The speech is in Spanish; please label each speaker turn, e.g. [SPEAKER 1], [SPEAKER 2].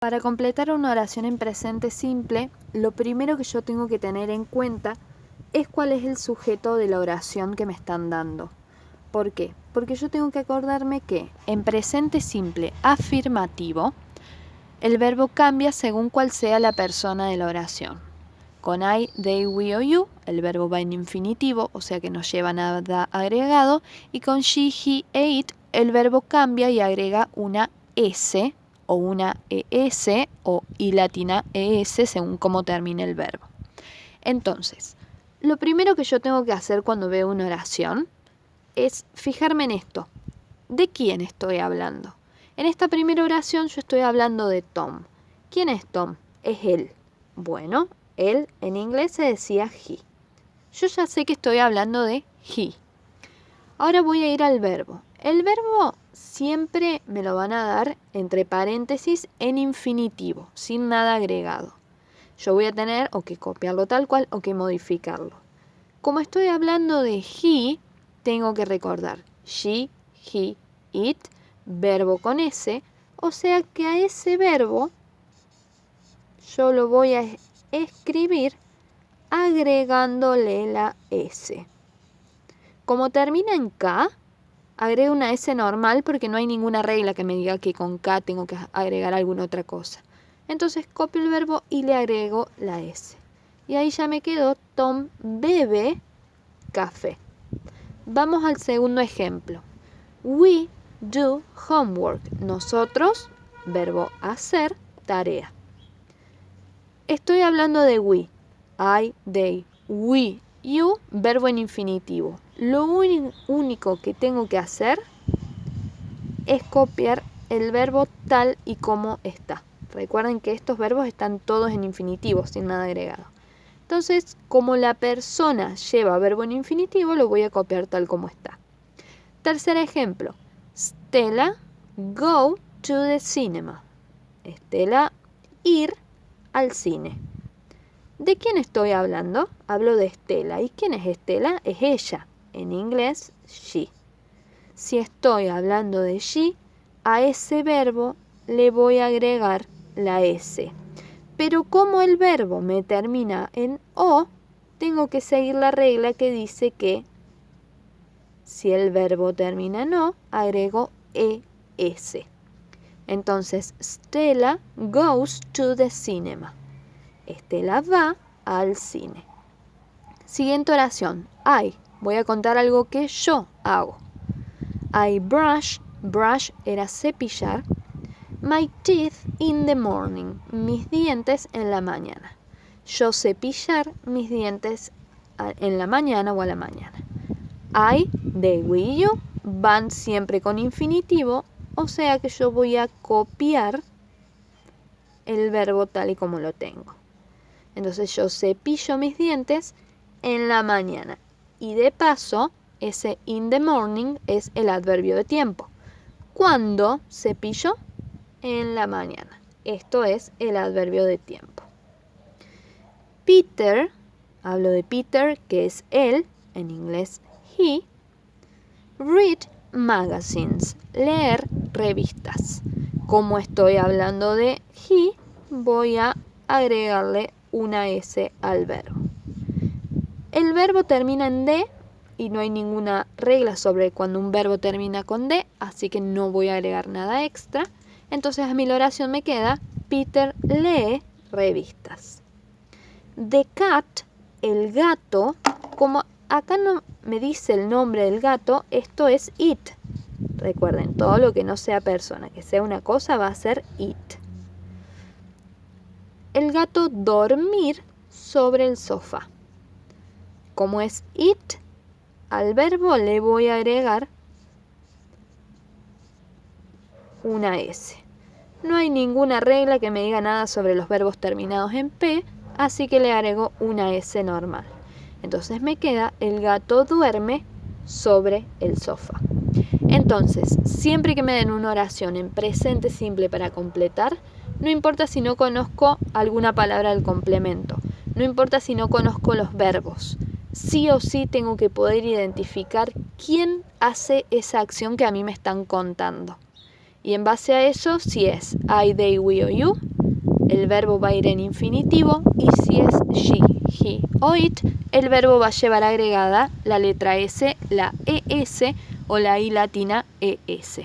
[SPEAKER 1] Para completar una oración en presente simple, lo primero que yo tengo que tener en cuenta es cuál es el sujeto de la oración que me están dando. ¿Por qué? Porque yo tengo que acordarme que en presente simple afirmativo, el verbo cambia según cuál sea la persona de la oración. Con I, they, we o you, el verbo va en infinitivo, o sea que no lleva nada agregado, y con she, he e it, el verbo cambia y agrega una S o una ES o I latina ES según cómo termine el verbo. Entonces, lo primero que yo tengo que hacer cuando veo una oración es fijarme en esto. ¿De quién estoy hablando? En esta primera oración yo estoy hablando de Tom. ¿Quién es Tom? Es él. Bueno, él en inglés se decía he. Yo ya sé que estoy hablando de he. Ahora voy a ir al verbo. El verbo siempre me lo van a dar entre paréntesis en infinitivo, sin nada agregado. Yo voy a tener o que copiarlo tal cual o que modificarlo. Como estoy hablando de he, tengo que recordar she, he, it, verbo con S, o sea que a ese verbo yo lo voy a escribir agregándole la S. Como termina en K, agrego una S normal porque no hay ninguna regla que me diga que con K tengo que agregar alguna otra cosa. Entonces copio el verbo y le agrego la S. Y ahí ya me quedó Tom bebe café. Vamos al segundo ejemplo. We do homework. Nosotros, verbo hacer, tarea. Estoy hablando de we. I, they, we, you, verbo en infinitivo. Lo único que tengo que hacer es copiar el verbo tal y como está. Recuerden que estos verbos están todos en infinitivo, sin nada agregado. Entonces, como la persona lleva verbo en infinitivo, lo voy a copiar tal como está. Tercer ejemplo. Stella, go to the cinema. Stella, ir al cine. ¿De quién estoy hablando? Hablo de Stella. ¿Y quién es Stella? Es ella. En inglés, she. Si estoy hablando de she, a ese verbo le voy a agregar la S. Pero como el verbo me termina en O, tengo que seguir la regla que dice que si el verbo termina en O, agrego ES. Entonces, Stella goes to the cinema. Stella va al cine. Siguiente oración. I. Voy a contar algo que yo hago. I brush. Brush era cepillar. My teeth in the morning. Mis dientes en la mañana. Yo cepillar mis dientes en la mañana o a la mañana. I, they, we, you van siempre con infinitivo, o sea que yo voy a copiar el verbo tal y como lo tengo. Entonces yo cepillo mis dientes en la mañana. Y de paso, ese in the morning es el adverbio de tiempo. ¿Cuándo cepillo? En la mañana. Esto es el adverbio de tiempo. Peter, hablo de Peter, que es él, en inglés he. Read magazines, leer revistas. Como estoy hablando de he, voy a agregarle una S al verbo. El verbo termina en D y no hay ninguna regla sobre cuando un verbo termina con D, así que no voy a agregar nada extra. Entonces a mí la oración me queda, Peter lee revistas. The cat, el gato, como acá no me dice el nombre del gato, esto es it. Recuerden, todo lo que no sea persona, que sea una cosa, va a ser it. El gato dormir sobre el sofá. Como es it, al verbo le voy a agregar una S. No hay ninguna regla que me diga nada sobre los verbos terminados en P, así que le agrego una S normal. Entonces me queda el gato duerme sobre el sofá. Entonces, siempre que me den una oración en presente simple para completar, no importa si no conozco alguna palabra del complemento, no importa si no conozco los verbos, sí o sí tengo que poder identificar quién hace esa acción que a mí me están contando. Y en base a eso, si es I, they, we o you, el verbo va a ir en infinitivo, y si es she, he o it, el verbo va a llevar agregada la letra S, la ES o la I latina ES.